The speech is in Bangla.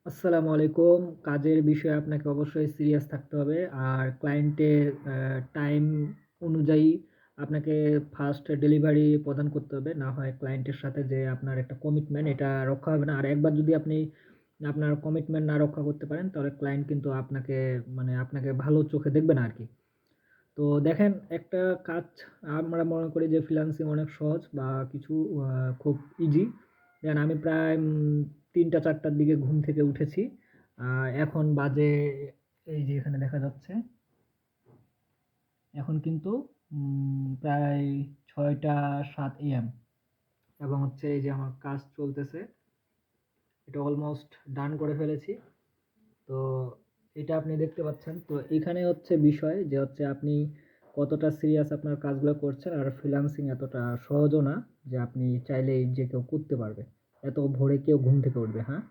আসসালামু আলাইকুম। কাজের বিষয়ে আপনাকে অবশ্যই সিরিয়াস থাকতে হবে। আর ক্লায়েন্টের টাইম অনুযায়ী আপনাকে ফার্স্ট ডেলিভারি প্রদান করতে হবে। না হয় ক্লায়েন্টের সাথে যে আপনার একটা কমিটমেন্ট এটা রক্ষা হবে না। আর একবার যদি আপনি আপনার কমিটমেন্ট না রক্ষা করতে পারেন তাহলে ক্লায়েন্ট কিন্তু আপনাকে ভালো চোখে দেখবে না আরকি। তো দেখেন একটা কাজ আমরা মনে করি যে ফ্রিল্যান্সিং অনেক সহজ বা কিছু আ খুব ইজি। দেখেন আমি প্রায় ৩টা-৪টার দিকে ঘুম থেকে উঠেছি। আ এখন বাজে এই যে এখানে দেখা যাচ্ছে। এখন কিন্তু প্রায় ৬টা ৭ AM এবং হচ্ছে এই যে আমার কাজ চলতেছে। এটা অলমোস্ট ডান করে ফেলেছি। তো এটা আপনি দেখতে পাচ্ছেন। তো এখানে হচ্ছে বিষয় যে হচ্ছে আপনি কতটা সিরিয়াস আপনার কাজগুলো করছেন। আর ফ্রিল্যান্সিং এতটা সহজও না যে আপনি চাইলেই যে কেউ করতে পারবে। এত ভোরে কেউ ঘুম থেকে উঠবে, হ্যাঁ?